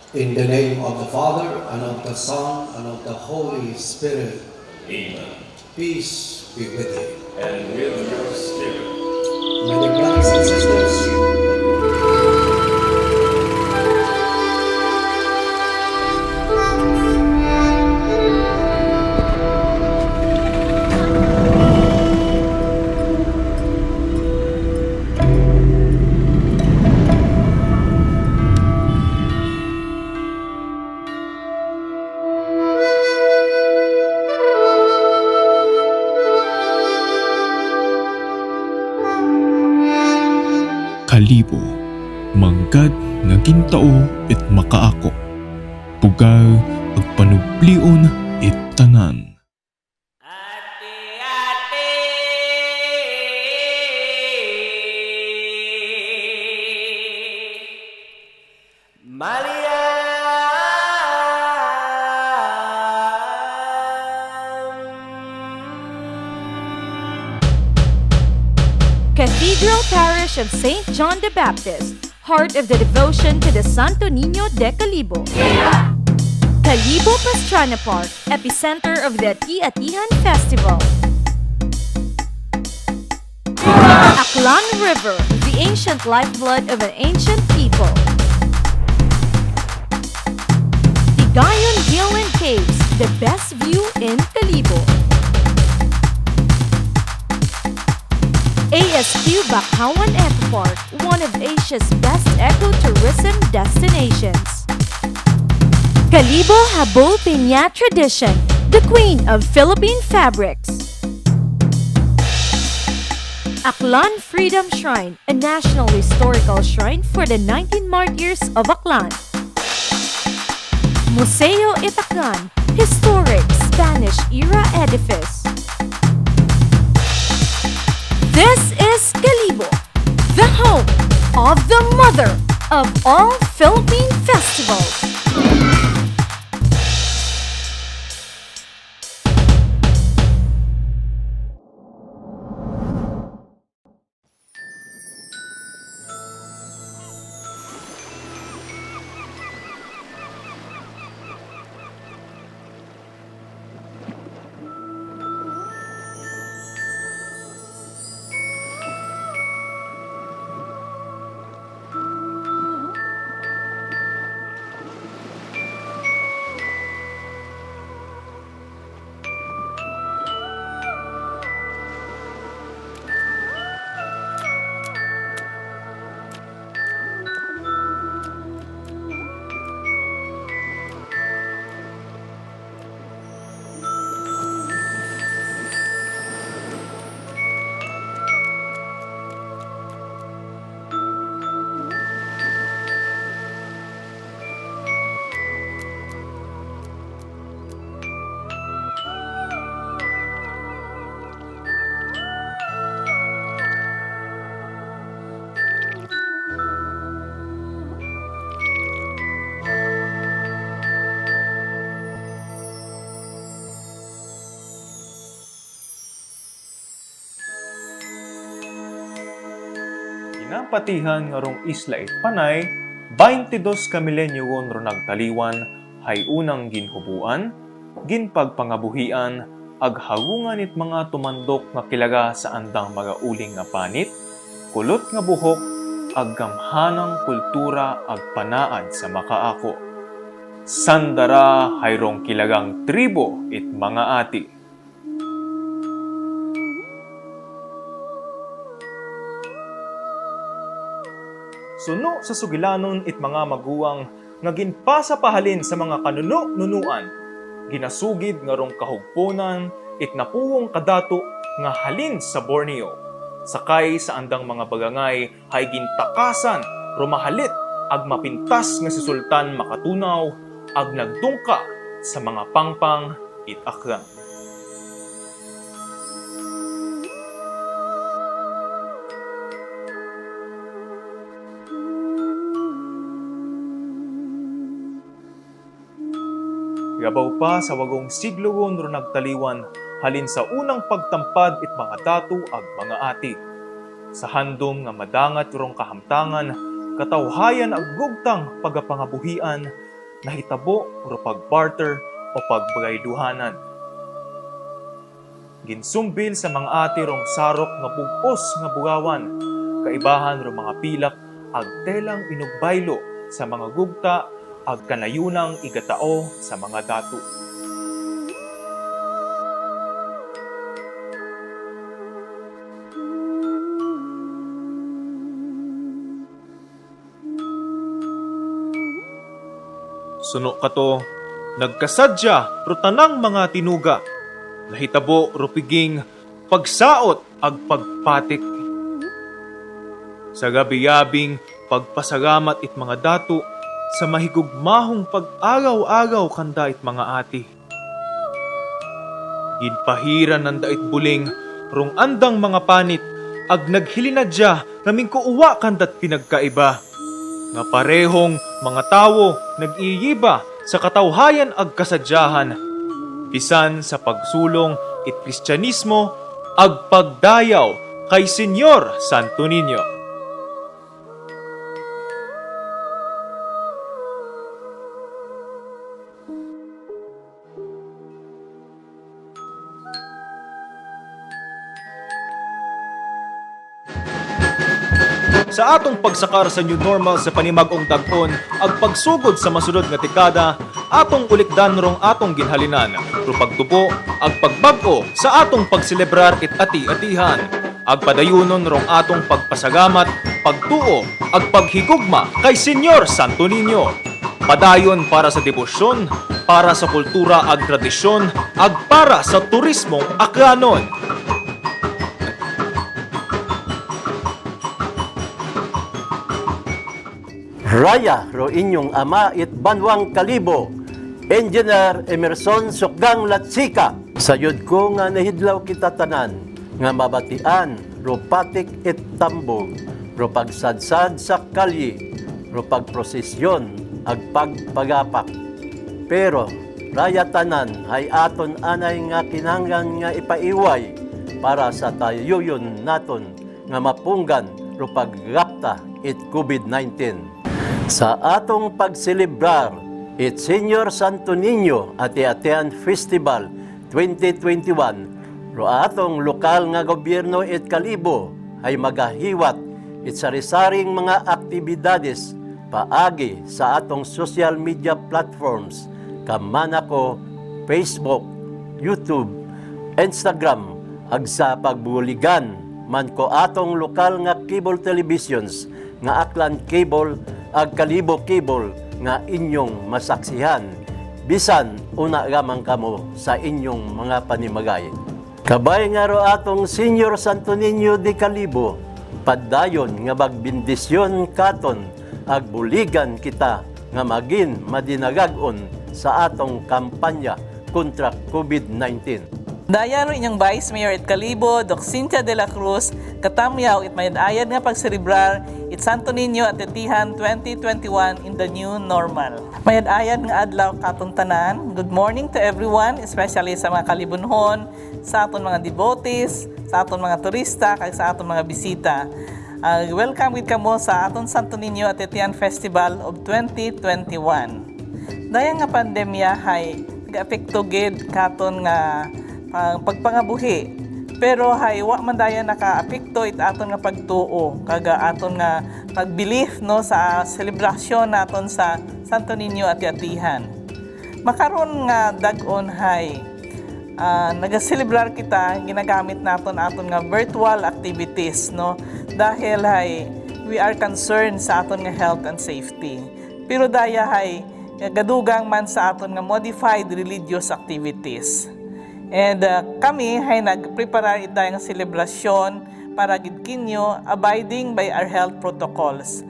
In the name of the Father, and of the Son, and of the Holy Spirit. Amen. Peace be with you. And with your spirit. My dear brothers and sisters, Kalibo, manggad nga gintao it makaako. Pugaw ag panublion it tanan. Ate-ate, Maliam. Cathedral Parish of St. John the Baptist, heart of the devotion to the Santo Niño de Calibo. Calibo Pastrana Park, epicenter of the Ati-Atihan Festival. Aklan River, the ancient lifeblood of an ancient people. Tigayon Hill and Caves, the best view in Calibo. ASQ Bakawan Eco Park, one of Asia's best ecotourism destinations. Calibo Habol Peña Tradition, the queen of Philippine fabrics. Aklan Freedom Shrine, a national historical shrine for the 19 martyrs of Aklan. Museo Itaklan, historic Spanish-era edifice. This is Calibo, the home of the mother of all Philippine festivals. Ginapatihan nga rong isla it panay, 22 ka milenyo ron nagtaliwan, hay unang ginhubuan, ginpagpangabuhian, aghagungan it mga tumandok nga kilaga sa andang mga uling nga panit, kulot nga buhok, aggamhanang kultura agpanaad sa makaako. Sandara hayrong kilagang tribo it mga ati. Suno sa sugilanon it mga maguwang nga ginpasapahalin sa mga kanuno-nunuan. Ginasugid nga rong kahugponan it napuwong kadato nga halin sa Borneo. Sakay sa andang mga bagangay hay gintakasan rumahalit ag mapintas nga si Sultan makatunaw ag nagdungka sa mga pangpang it akran. Gabaw pa sa wagong siglogon ro nagtaliwan halin sa unang pagtampad it mga dato ag mga ati. Sa handom nga madangat rong kahamtangan, katawhayan ag gugtang pagapangabuhian, nahitabo ro pagbarter o pagbayduhanan. Ginsumbil sa mga ati rong sarok nga bugos nga bugawan, kaibahan ro mga pilak ag telang inugbaylo sa mga gugta ag kanayunang igatao sa mga datu. Suno kato, nagkasadya ro tanang mga tinuga, nahitabo ro piging pagsaot ag pagpatik. Sa gabi-yabing pagpasagamat it mga datu, sa mahigugmahong pag-agaw-agaw kanda it mga ati. Ginpahiran ng dait buling, rong andang mga panit, ag naghilinadya naming kuuwa kandat pinagkaiba. Nga parehong mga tawo nag-iyiba sa katawhayan ag kasadyahan. Bisan sa pagsulong it Kristyanismo ag pagdayaw kay Senyor Santo Niño. Sa atong pagsakar sa new normal sa panimag-ong dag-on, ag pagsugod sa masunod nga dekada, atong ulikdan rong atong ginhalinan, ro pagtubo, ag pagbag-o sa atong pagselebrar it ati-atihan, ag padayunon rong atong pagpasagamat, pagtuo, ag paghigugma kay Senyor Santo Niño. Padayon para sa debosyon, para sa kultura ag tradisyon, ag para sa turismong aklanon. Raya ro inyong ama it Banwang Kalibo, Engineer Emerson Sukgang Latsika. Sayod ko nga nahidlaw kita tanan, nga mabatian ro patik it tambog, ro pagsadsad sa kalye, ro pagprosesyon ag pagpagapak. Pero raya tanan ay aton anay nga kinahanglan nga ipaiway para sa tayuyon naton nga mapunggan ro paggapta it COVID-19. Sa atong pagselebrar it Senyor Santo Niño Ati-Atian Festival 2021, ro atong lokal nga gobyerno it Kalibo ay magahiwat it sari-saring mga aktibidades paagi sa atong social media platforms kamanako Facebook, YouTube, Instagram, ag sa pagbuligan man ko atong lokal nga cable televisions nga Aklan Cable ag Kalibo Cable nga inyong masaksihan bisan una gamang kamo sa inyong mga panimagay. Kabay nga ro atong Senyor Santo Niño de Kalibo, padayon nga magbindisyon katon ag buligan kita nga magin madinagagon sa atong kampanya kontra COVID-19. Dayan ro inyong Vice Mayor it Kalibo, Doc Cynthia de la Cruz, katamyaw it mayad-ayad nga pagserebrar it Santo Niño Ati-Atihan 2021 in the new normal. Mayad-ayad nga adlaw katong tanan. Good morning to everyone, especially sa mga Kalibunhon, sa aton mga devotees, sa aton mga turista, kag sa aton mga bisita. Welcome with kamo sa aton Santo Niño Ati-Atihan Festival of 2021. Dayan nga pandemya hay nag-apekto gid katon nga pagpangabuhi, pero hay wa man dayan naka-apekto it aton nga pagtuo kaga aton nga pagbelief no sa selebrasyon naton sa Santo Niño Ati-Atihan. Makaron nga dag-on hay nagaselebrar kita, ginagamit naton aton nga virtual activities no dahil hay we are concerned sa aton nga health and safety. Pero daya hay gadugang man sa aton nga modified religious activities. And kami ay nag-prepare itayang selebrasyon para gid kinyo abiding by our health protocols.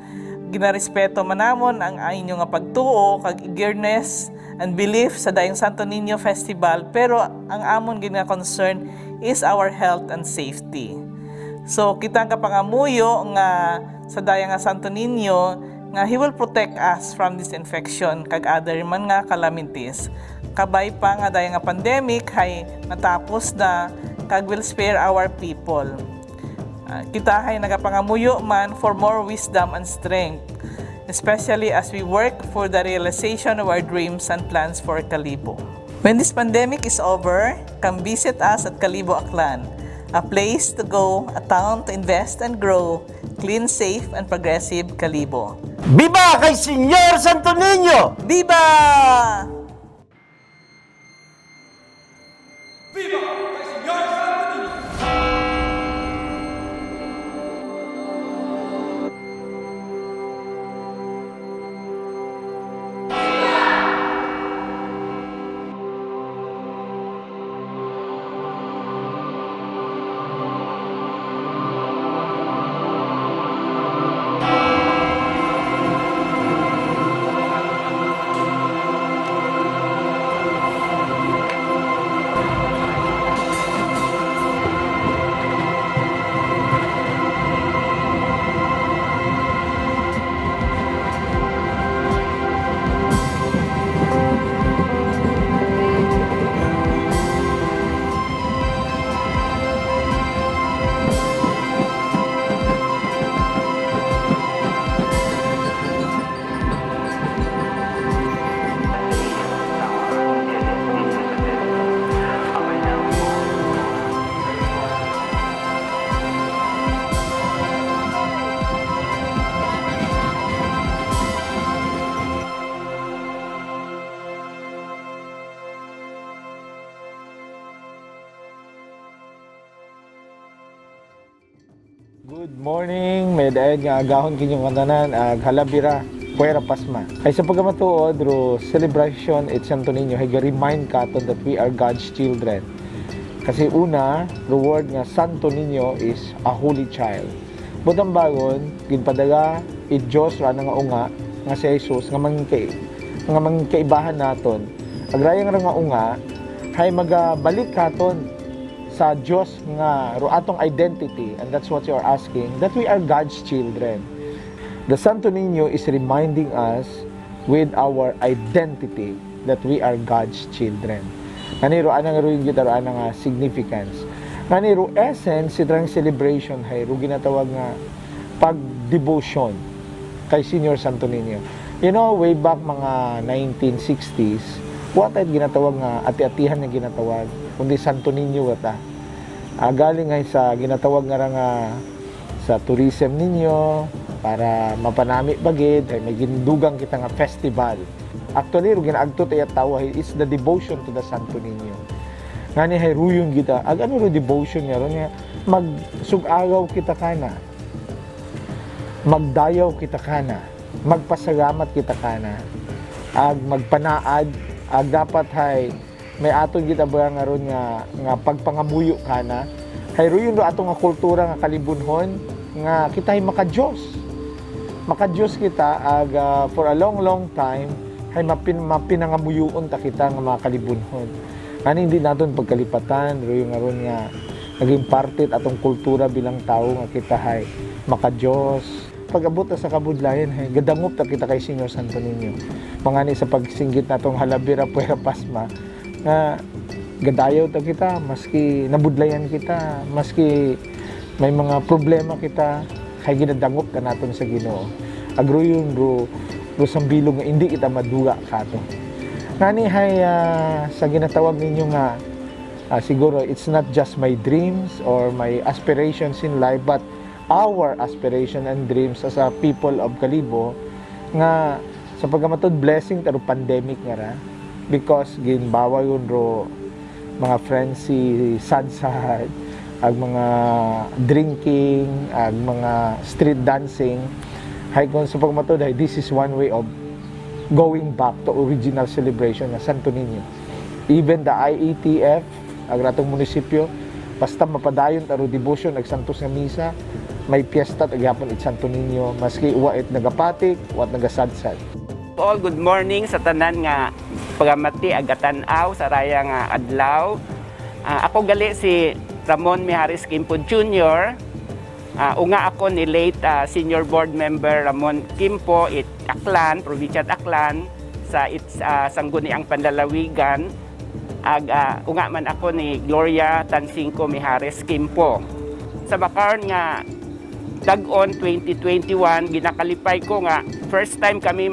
Ginarespeto manamon ang inyo nga pagtuo kag eagerness and belief sa dayang Santo Niño Festival, pero ang amon gid nga concern is our health and safety. So kita nga pangamuyo nga sa dayang nga Santo Niño nga He will protect us from this infection kag other man nga calamities. Kabay pa nga dahil nga pandemic ay natapos na kag will spare our people. Kita ay nagapangamuyo man for more wisdom and strength. especially as we work for the realization of our dreams and plans for Kalibo. When this pandemic is over, come visit us at Kalibo Aklan, a place to go, a town to invest and grow, clean, safe, and progressive Kalibo. Biba kay Senyor Santo Niño! Viva! Good morning, may daed nga agahon kinyong kantanan ag halabira puwera pasma. Ay sa pagkamatuod ro celebration it Santo Niño hay remind katon that we are God's children. Kasi una, the word nga Santo Niño is a holy child. Butang bagon, ginpadaga it Diyos ra nga unga nga si Jesus nga mangkaibahan naton. Agrayang ra nga unga hay magabalik katon sa Diyos nga ro atong identity, and that's what you are asking, that we are God's children. The Santo Niño is reminding us with our identity that we are God's children. Ngani ro anang ro yung ro anang significance. Ngani ro essence sitrang celebration hay ro ginatawag nga pag-devotion kay Senior Santo Niño. You know, way back mga 1960s, what ay ginatawag nga ati-atihan nga ginatawag kundi Santo Niño wata. Galing ay sa ginatawag nga sa tourism ninyo para mapanami bagid ay may gindugang kita nga festival. Actually ro ginaagto tay tawa is the devotion to the Santo Niño. Ngani hay ruyon kita ag ano ro devotion niya ron nga magsugagaw kita kana. Magdayaw kita kana. Magpasalamat kita kana. Ag magpanaad ag dapat hay may aton kita ba nga ron nga pagpangamuyo kana hay ruyon do atong nga kultura nga kalibunhon nga kita ay maka-Dios kita ag for a long time hay mapinangamuyoon ta kita nga mga kalibunhon ani hindi naton pagkalipatan ruyon nga ron nga naging parte atong kultura bilang tao nga kita hay maka-Dios. Pag-abot sa kabudlayan hay gadangop ta kita kay Senyor Santo Niño mangani sa pagsinggit natong halabira puwera pasma nga gadayaw ta kita maski nabudlayan kita maski may mga problema kita kay ginadangop ka naton sa Ginoo agruyon ro sambilog nga hindi kita maduga kato ngani hay sa ginatawag ninyo nga siguro it's not just my dreams or my aspirations in life but our aspiration and dreams as a people of Kalibo nga sa pagkamatod blessing taro pandemic nga ra because ginbawa yun ro mga friends si sad-sad ag mga drinking ag mga street dancing hay kung sa pagmatod hay this is one way of going back to original celebration ng Santo Niño. Even the IETF ag ratong munisipyo basta mapadayon taro devotion ag santos nga misa may piyesta tagyapon it Santo Niño maski uwa it nagapatik uwa nagasad-sad. All good morning sa tanan nga pagamati agatan-aw sa raya nga adlaw. Ako gali si Ramon Mijares Quimpo Jr. Unga ako ni late senior board member Ramon Quimpo it Aklan, probinsya Aklan sa Sangguniang Panlalawigan. Unga man ako ni Gloria Tansingco Mijares Quimpo. Sa makaron nga Dagon 2021 ginakalipay ko nga first time kami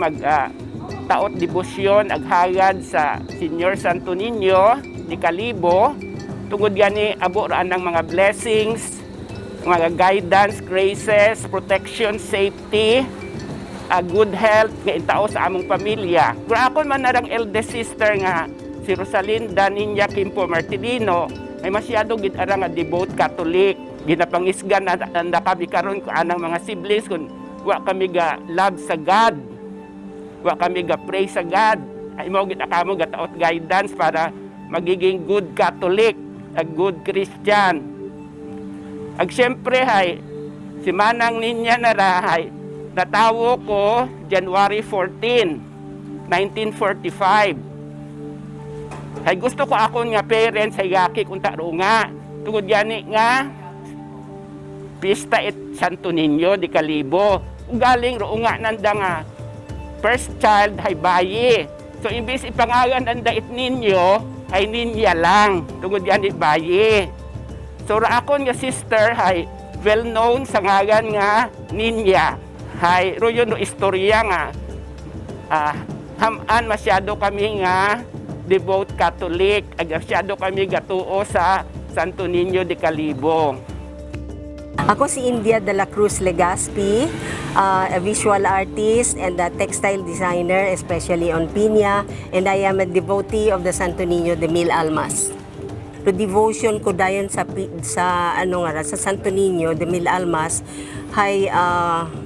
taot debosyon aghagad sa Senior Santo Niño di Kalibo. Tungod gani abo raan ng mga blessings, mga guidance, graces, protection, safety, good health nga intao sa among pamilya. Kung ako man narang eldest sister nga si Rosalinda Niña Quimpo Martirino ay masyado gid ara nga devout Catholic. Ginapangisgan na kami karon ko anang mga siblings kung wa kami ga love sa God, wa kami ga pray sa God. Ay mo gid akamo gataot guidance para magiging good Catholic, a good Christian. Ag syempre hay si Manang Ninya narahay natawo ko January 14, 1945. Hay gusto ko akon nga parents hay gaki kunta ro nga. Tungod gani nga Pista et Santo Niño di Kalibo. Galing ro nga nanda nga first child hay bayi. So imbis ipangalan nanda it ninyo ay ninya lang. Tungod gani bayi. So ra akon nga sister hay well known sa ngalan nga Ninya. Hay ro yun no istorya nga haman masyado kami nga devout Catholic, masyado kami gatuo sa Santo Niño de Kalibo. Ako si India de la Cruz Legaspi, a visual artist and a textile designer, especially on piña, and I am a devotee of the Santo Niño de Mil Almas. The devotion ko dayon sa Santo Niño de Mil Almas hay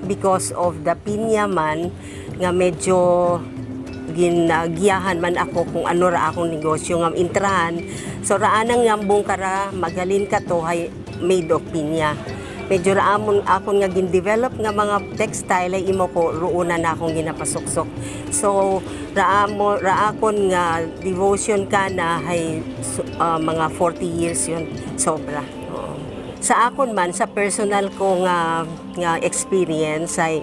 because of the piña man nga medyo ginagiyahan man ako kung ano ra akong negosyo nga intrahan. So raanang ngambong kara magalin ka to hay made of piña. Medyo raamon akon nga gin-develop nga mga textile ay imo ko ruuna na akong ginapasuksok. So raakon nga devotion ka na hay mga 40 years yun sobra. Sa akon man sa personal ko nga experience ay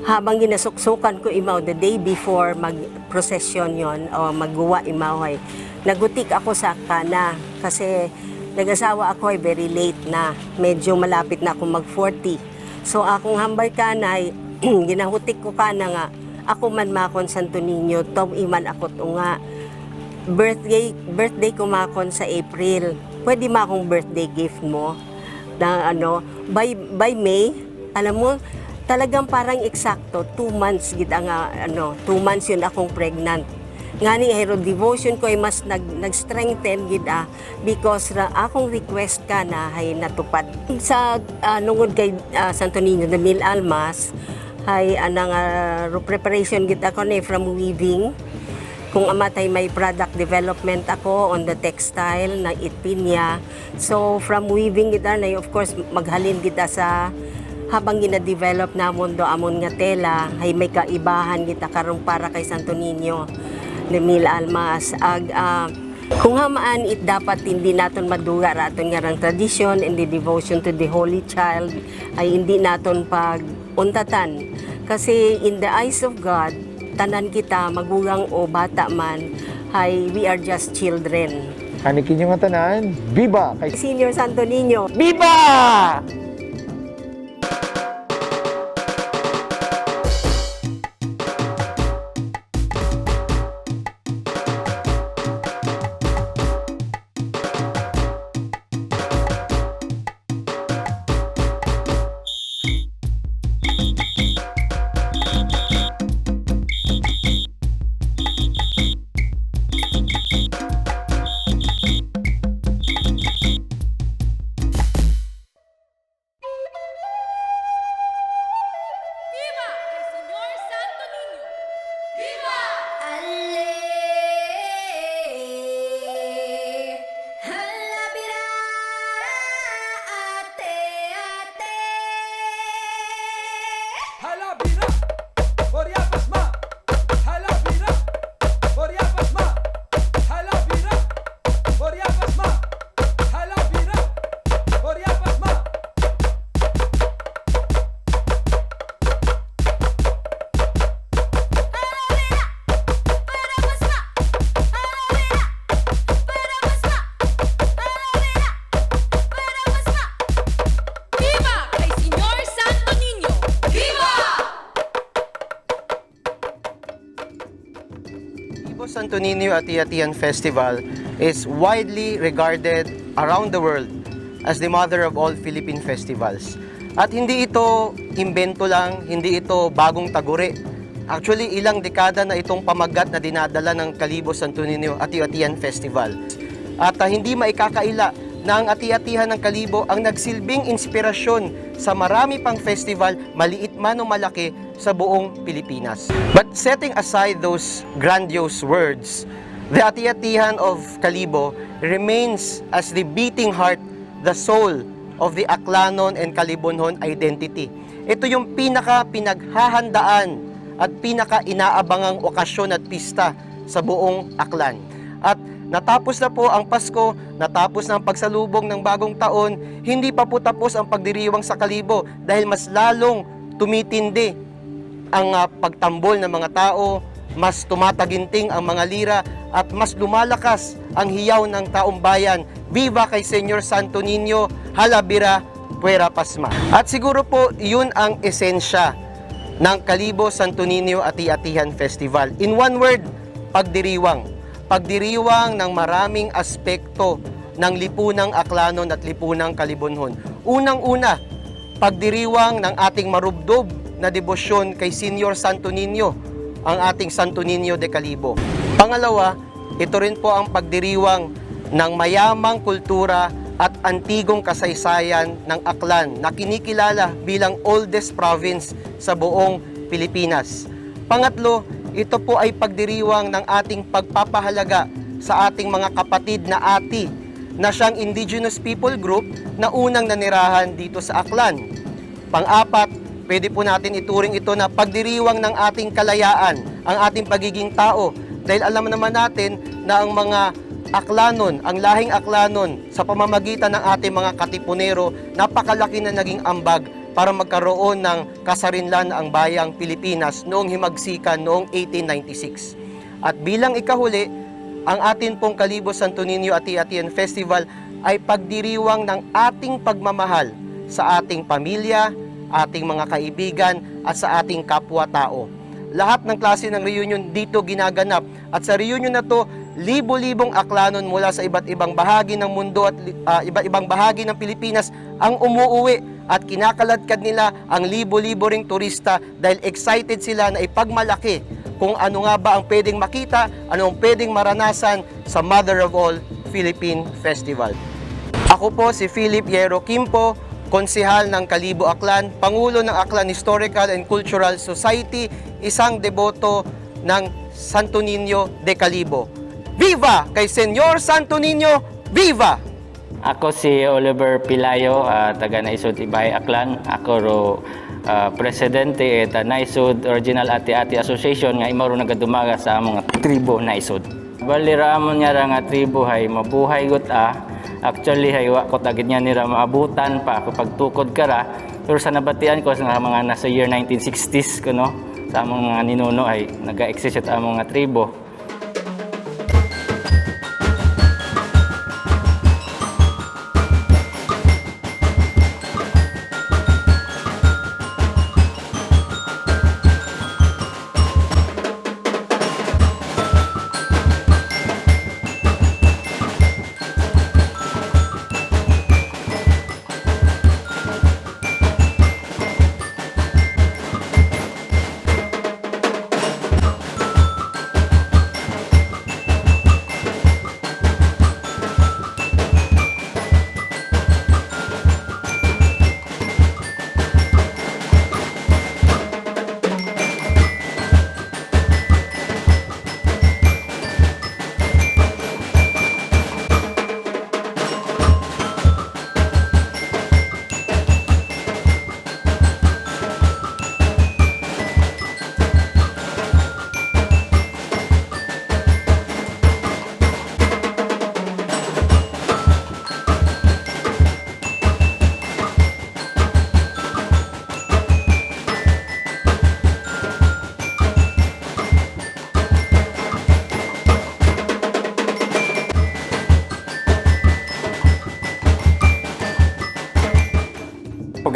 habang ginasuksukan ko imaw the day before mag-procession yon o magguwa imaw ay nagutik ako sa kana kasi nag-asawa ako ay very late na, medyo malapit na ako mag-40. So akong hambay kanay, ginahutik ko kana nga, ako man makon Santo Niño, tom iman ako nga. Birthday ko makon sa April. Pwede ma akong birthday gift mo na by May, alam mo, talagang parang eksakto 2 months gid nga 2 months yun akong pregnant. Ngani hero devotion ko ay mas nag-strengthen gid because akong request ka na hay natupad. Sa nungod kay Santo Niño de Mil Almas hay anang preparation gid ako ni from weaving. Kung amatay may product development ako on the textile na itpinya. So from weaving gid na of course maghalin kita sa habang gina-develop namon do amon nga tela hay may kaibahan kita karon para kay Santo Niño de Mil Almas. Kung hamaan it dapat hindi naton maduga raton nga rang tradition and the devotion to the Holy Child ay hindi naton pag-untatan. Kasi in the eyes of God, tanan kita, magulang o bata man, ay we are just children. Anikin yung nga tanan, Viva! Kay Senior Santo Niño, Viva! Kalibo Santo Niño Ati-Atian Festival is widely regarded around the world as the mother of all Philippine festivals. At hindi ito imbento lang, hindi ito bagong taguri. Actually, ilang dekada na itong pamagat na dinadala ng Kalibo Santo Niño Ati-Atian Festival. At hindi maikakaila na ang ati-atihan ng Kalibo ang nagsilbing inspirasyon sa marami pang festival, maliit man o malaki, sa buong Pilipinas. But setting aside those grandiose words, the ati-atihan of Kalibo remains as the beating heart, the soul of the Aklanon and Kalibonhon identity. Ito yung pinaka-pinaghahandaan at pinaka-inaabangang okasyon at pista sa buong Aklan. At natapos na po ang Pasko, natapos na ang pagsalubong ng bagong taon, hindi pa po tapos ang pagdiriwang sa Kalibo dahil mas lalong tumitindi ang pagtambol ng mga tao, mas tumataginting ang mga lira at mas lumalakas ang hiyaw ng taong bayan. Viva kay Senyor Santo Niño, halabira, puwera pasma. At siguro po yun ang esensya ng Kalibo Santo Niño Ati-Atihan Festival. In one word, pagdiriwang. Pagdiriwang ng maraming aspekto ng lipunang Aklanon at lipunang Kalibonhon. Unang-una, pagdiriwang ng ating marubdob na debosyon kay Senyor Santo Niño, ang ating Santo Niño de Kalibo. Pangalawa, ito rin po ang pagdiriwang ng mayamang kultura at antigong kasaysayan ng Aklan na kinikilala bilang oldest province sa buong Pilipinas. Pangatlo, ito po ay pagdiriwang ng ating pagpapahalaga sa ating mga kapatid na ati na siyang indigenous people group na unang nanirahan dito sa Aklan. Pang-apat, pwede po natin ituring ito na pagdiriwang ng ating kalayaan, ang ating pagiging tao. Dahil alam naman natin na ang mga Aklanon, ang lahing Aklanon, sa pamamagitan ng ating mga katipunero, napakalaki na naging ambag para magkaroon ng kasarinlan ang bayang Pilipinas noong himagsikan noong 1896. At bilang ikahuli, ang atin pong Kalibo Santo Niño Ati-Atian Festival ay pagdiriwang ng ating pagmamahal sa ating pamilya, ating mga kaibigan at sa ating kapwa-tao. Lahat ng klase ng reunion dito ginaganap at sa reunion na to, libo-libong Aklanon mula sa iba't ibang bahagi ng mundo at iba't ibang bahagi ng Pilipinas ang umuuwi at kinakaladkad nila ang libo-libo ring turista dahil excited sila na ipagmalaki kung ano nga ba ang pwedeng makita, ano ang pwedeng maranasan sa Mother of All Philippine Festival. Ako po si Philip Yero Quimpo, konsehal ng Kalibo Aklan, Pangulo ng Aklan Historical and Cultural Society, isang deboto ng Santo Niño de Kalibo. Viva kay Senyor Santo Niño! Viva! Ako si Oliver Pilayo, taga Naisod Ibay Aklan. Ako ro presidente at Naisod Original Ati-Ati Association nga imo ro nagadumaga sa mga tribo Naisod. Bali ra amon nga nga tribo hay mabuhay gut Actually, haywa ko tagid niya nila maabutan pa ako pagtukod kara. Pero sa nabatian ko sa mga nasa year 1960s ko no, sa among mga ninuno ay nag-exist at among mga tribo.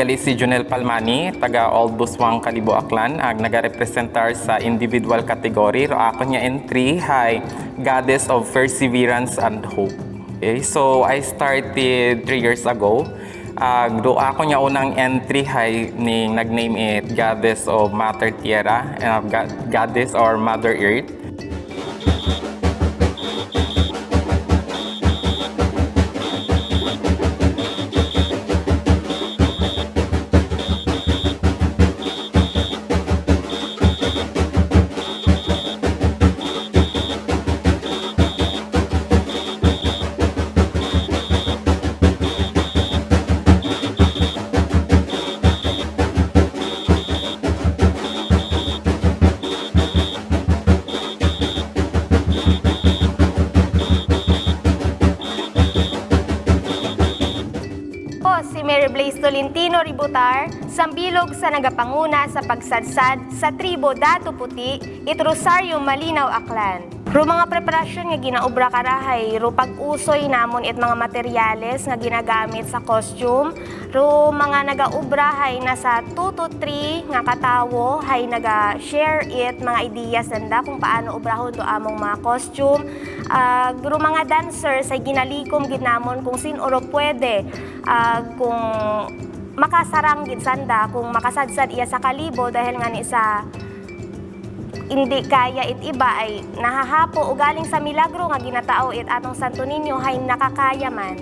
gali si Junel Palmani, taga Old Buswang, Kalibo, Aklan, ag nagarepresentar sa individual category. Ro ako niya entry hay Goddess of Perseverance and Hope. Okay, so I started 3 years ago. Do ako niya unang entry hay ning nag-name it Goddess of Mother Tierra and Goddess or Mother Earth. Si Mary Blaze Tolentino Ributar, sambilog sa nagapanguna sa pagsadsad sa tribo Dato Puti, it Rosario Malinaw, Aklan. Ro mga preparasyon nga ginaobra karahay, ro pag-usoy namon it mga materyales nga ginagamit sa costume, ro mga nagaubrahay na sa 2 to 3 nga katawo, hay naga-share it mga ideas nanda kung paano ubrahon do among mga costume. Ro mga dancers ay ginalikom gid namon kung sino ro pwede, kung makasarang gid sanda, kung makasadsad iya sa Kalibo dahil nga ni sa hindi kaya it iba ay nahahapo o galing sa milagro nga ginatao it atong Santo Niño hay nakakaya man.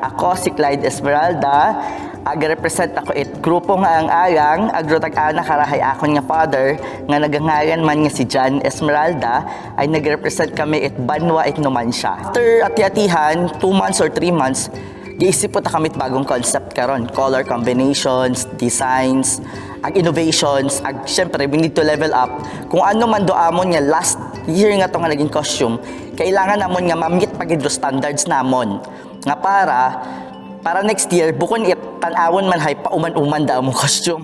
Ako si Clyde Esmeralda, ag-represent ako it grupo nga ang ayang, agrotag-ana karahay akon nga father, nga nagangayan man nga si John Esmeralda, ay nag-represent kami it Banwa it Numancia. After ati-atihan, 2 months or 3 months, giisip po ta kamit bagong concept karon, color combinations, designs, ag innovations, ag syempre we need to level up. Kung ano man do amon nga last year nga to nga naging costume, kailangan namon nga ma-meet pagid do standards namon. Nga para next year bukon it tan-awon man hay pauman-uman da among costume.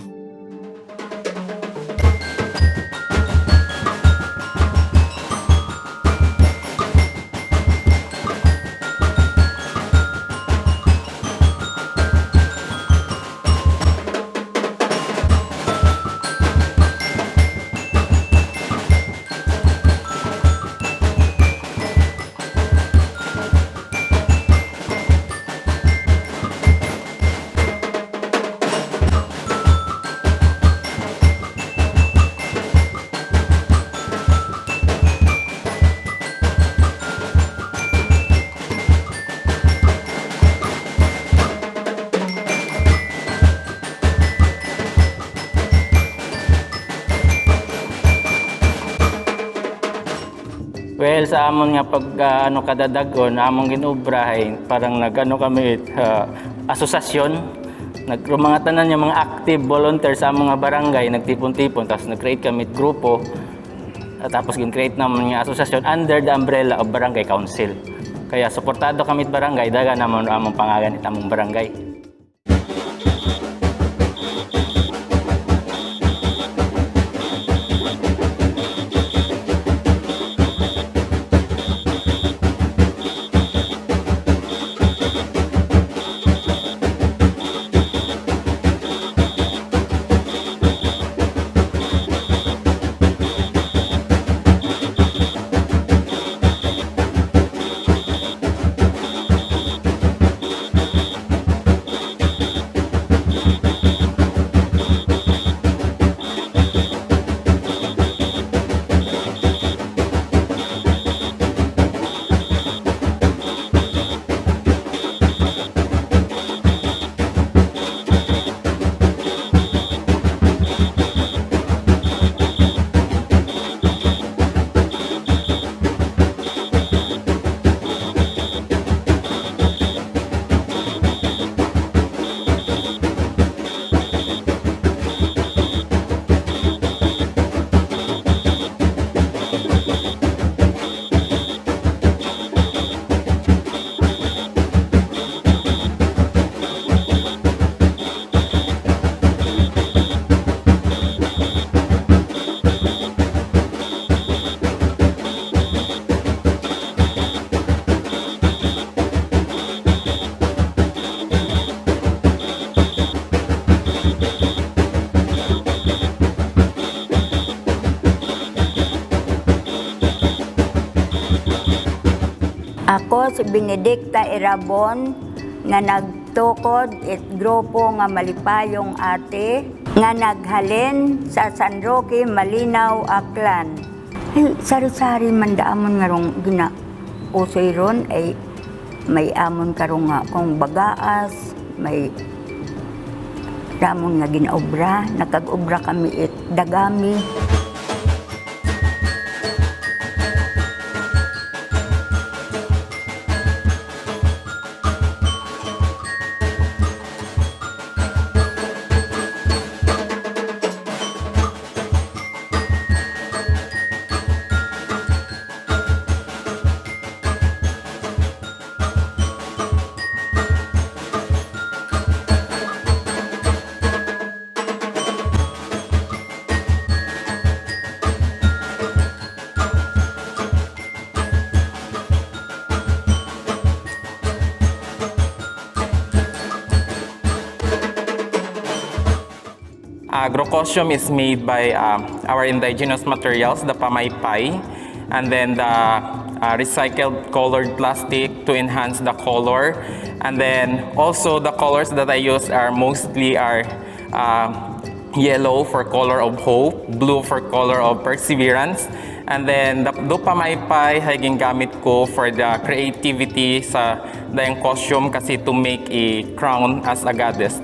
Well, sa amon nga pag kadadagon, among ginubrahay, parang nagano kami asosasyon. Mga tanan yung mga active volunteer sa among nga barangay, nagtipon-tipon, tapos nag-create kami grupo. Tapos gin-create naman yung asosasyon under the umbrella of Barangay Council. Kaya suportado kami barangay, daga naman among pangalan it among barangay. Ako si Benedicta Irabon nga nagtukod it grupo nga Malipayong Ate nga naghalin sa San Roque, Malinaw, Aklan. Ay, sari-sari man daamon nga rong usoy ron ay may amon karong nga kung bagaas, may ramon nga ginaobra, nakag-obra kami it dagami. Agrocostume is made by our indigenous materials, the pamaypay, and then the recycled colored plastic to enhance the color. And then also the colors that I use are mostly yellow for color of hope, blue for color of perseverance, and then the pamaypay ay gingamit ko for the creativity sa dayang costume kasi to make a crown as a goddess.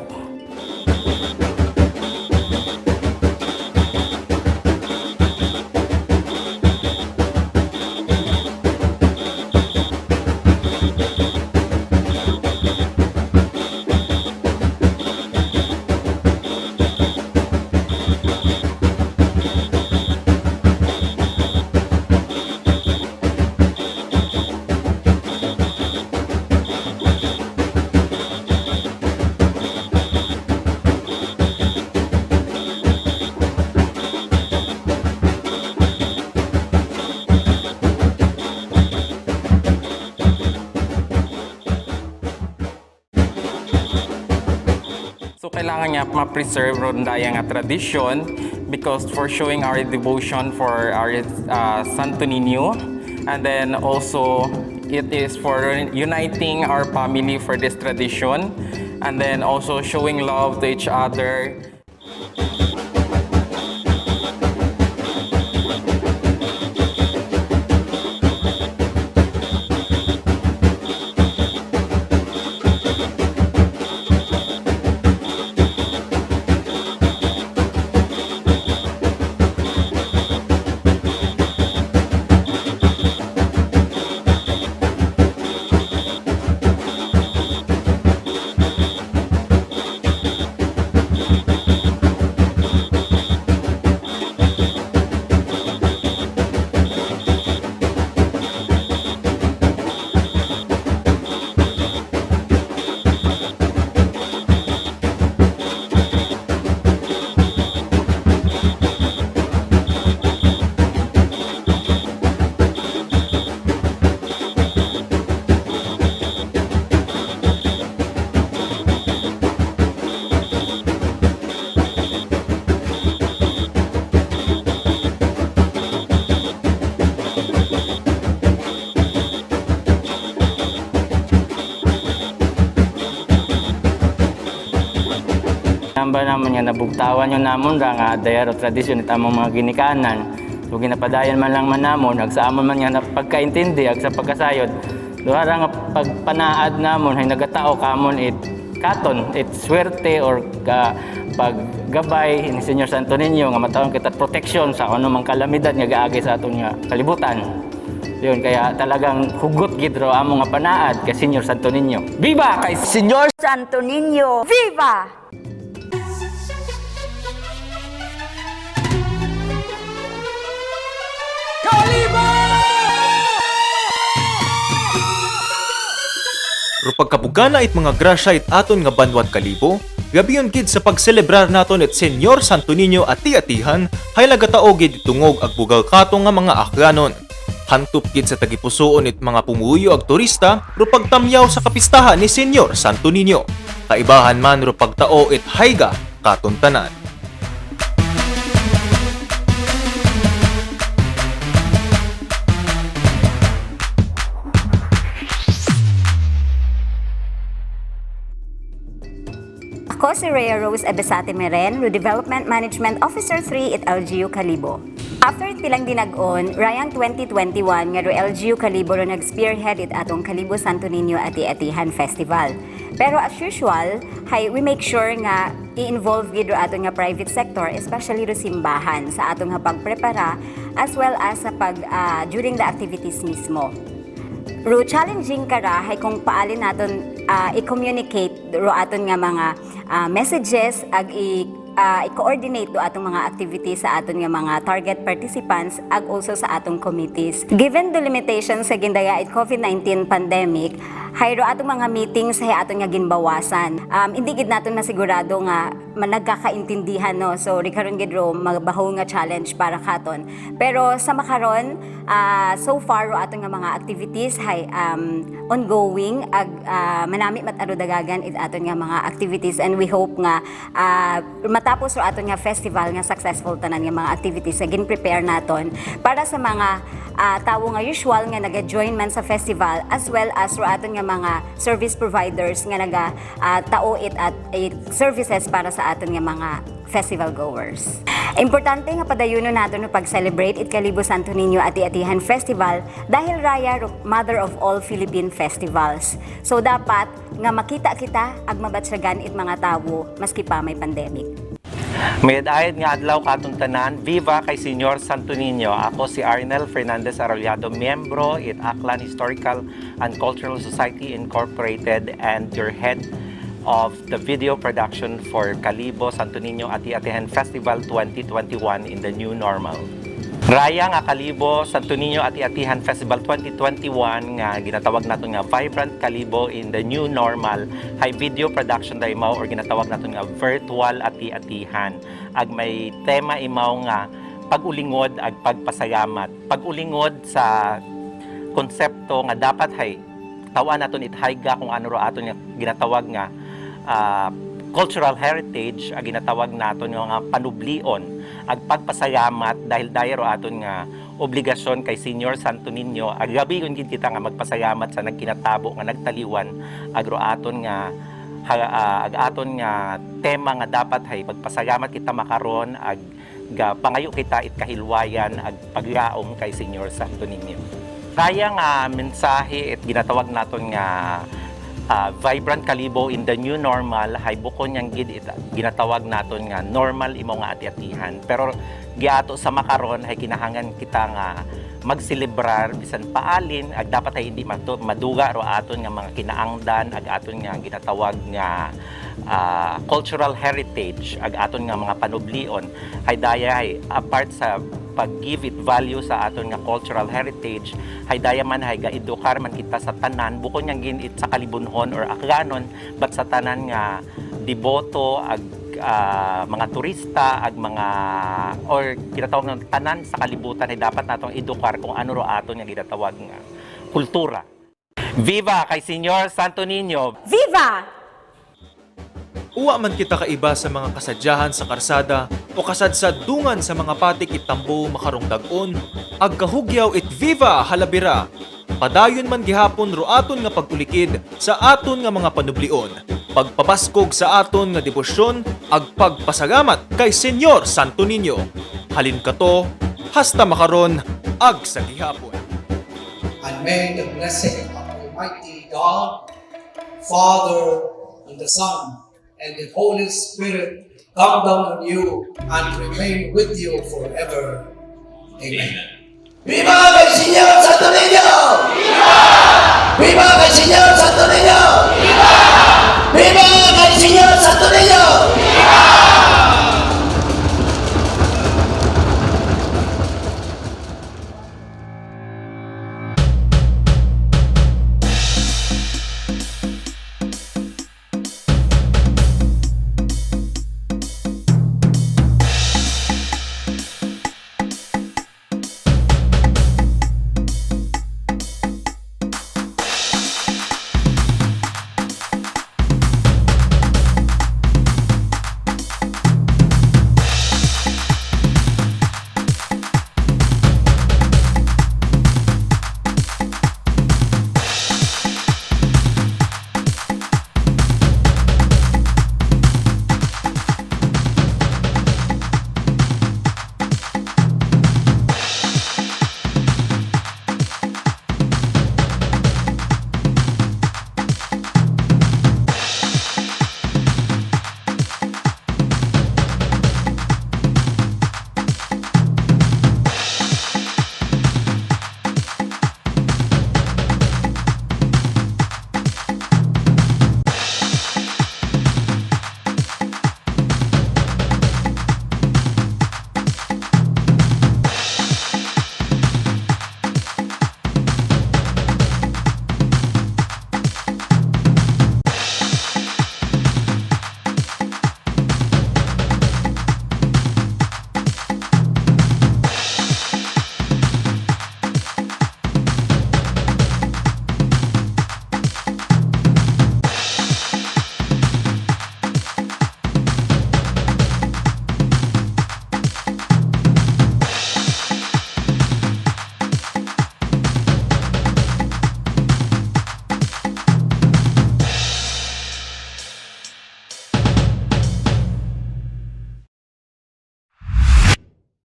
So kailangan niya ma-preserve ron dayang tradition because for showing our devotion for our Santo Niño, and then also it is for uniting our family for this tradition, and then also showing love to each other. Namba naman nga nabugtawan yun namon ra nga dayaro tradisyon it among mga ginikanan. So ginapadayan man lang man namon ag sa amon man nga pagkaintindi ag sa pagkasayod. Duha ra nga pagpanaad namon hay nagatao kamon it katon it swerte or paggabay ni Senyor Santo Niño nga matawon kita proteksyon sa ano mang kalamidad nga gaagi sa aton nga kalibutan. Yun, kaya talagang hugot gid ro amo nga panaad kay Senyor Santo Niño. Viva kay Senyor Santo Niño! Viva! Ro pagkabugana it mga grasya it aton nga banwat kalibo, gabi yun gid sa pagselebrar naton it Senyor Santo Niño at ati-atihan hay nagatao gid tungog ag bugal kato nga mga aklanon. Hantop gid sa tagipusoon it mga pumuyo ag turista ro pagtamyaw sa kapistahan ni Senyor Santo Niño. Kaibahan man ro pagtao it hayga katon tanan. Ako si Rhea Rose Ebesate Meren, Development Management Officer 3 at LGU Kalibo. After tilang dinag-on, rayang 2021 nga ro LGU Kalibo ro nag-spearhead it atong Kalibo Santo Niño Ati-Atihan Festival. Pero as usual, we make sure nga i-involve gid ro aton nga private sector, especially ro simbahan sa atong nga pagprepara as well as sa during the activities mismo. Ro challenging kara hay kung paalin naton i-communicate ro aton nga mga messages ag i-coordinate do atong mga activities sa aton nga mga target participants ag also sa atong committees. Given the limitations sa gindaya it COVID-19 pandemic, hayro atong mga meetings hay aton nga ginbawasan. Hindi gid naton masigurado nga nagkakaintindihan no. So rikaron gid ro magbaho nga challenge para katon. Pero sa makaron so far ro aton nga mga activities hay ongoing ag manami mataro dagagan it aton nga mga activities and we hope nga matapos ro aton nga festival nga successful tanan nga mga activities nga gin-prepare naton para sa mga tawo nga usual nga naga-join man sa festival as well as ro aton nga mga service providers nga naga-tao it at services para sa aton nga mga festival goers. Importante nga padayuno naton no pag-celebrate it Kalibo Santo Niño Ati-Atihan Festival dahil raya mother of all Philippine festivals. So dapat nga makita kita ag mabatsyagan it mga tawo maski pa may pandemic. May adayad nga adlaw katong tanan, viva kay Senyor Santo Niño. Ako si Arnel Fernandez Arrollado, miyembro it Aklan Historical and Cultural Society Incorporated and your head of the video production for Kalibo Santo Niño Ati-Atihan Festival 2021 in the new normal. Raya nga Kalibo Santo Niño Ati-Atihan Festival 2021 nga ginatawag nato nga Vibrant Kalibo in the new normal hay video production da imaw or ginatawag nato nga virtual ati-atihan. Ag may tema imaw nga pag-ulingod ag pagpasayamat. Pag-ulingod sa konsepto nga dapat hay tawan naton itayga kung ano ro aton nga ginatawag nga cultural heritage ag ginatawag naton nga panublion ag pagpasayamat dahil dayro aton nga obligasyon kay Senyor Santo Niño ag gabigon gid kita nga magpasayamat sa nagkinatabo nga nagtaliwan agro aton nga ag aton nga tema nga dapat hay pagpasayamat kita makaron ag pangayo kita it kahilwayan ag paglaom kay Senyor Santo Niño. Kaya nga mensahe it ginatawag naton nga Vibrant Kalibo in the new normal hay bukon yang gid ginatawag naton nga normal imo nga ati-atihan pero giato sa makaron hay kinahangan kita nga magselebrar bisan paalin ag dapat ay hindi maduga ro aton nga mga kinaangdan ag aton nga ginatawag nga cultural heritage ag aton nga mga panublion hay daya hay apart sa pag-give it value sa aton nga cultural heritage hay daya man hay gaedukar man kita sa tanan bukod nga gin it sa kalibunhon or aklanon but sa tanan nga deboto ag mga turista ag mga or ginatawag ng tanan sa kalibutan ay dapat natong edukar kung ano ro aton nga ginatawag nga kultura. Viva kay Senyor Santo Niño! Viva! Uwa man kita kaiba sa mga kasadyahan sa karsada o kasadsadungan sa mga patik itambo makarong dag-on, ag kahugyaw it viva halabira. Padayon man gihapon ro aton nga pag-ulikid sa aton nga mga panublion. pagpapaskog sa aton nga debosyon ag pagpasalamat kay Senyor Santo Niño. Halin kato, hasta makaron ag sa gihapon. And may the blessing of Almighty God, Father, and the Son, and the Holy Spirit come down on you and remain with you forever. Amen. Viva kay Senyor Santo Niño! Viva! Viva kay Senyor Santo Niño! Viva! Viva!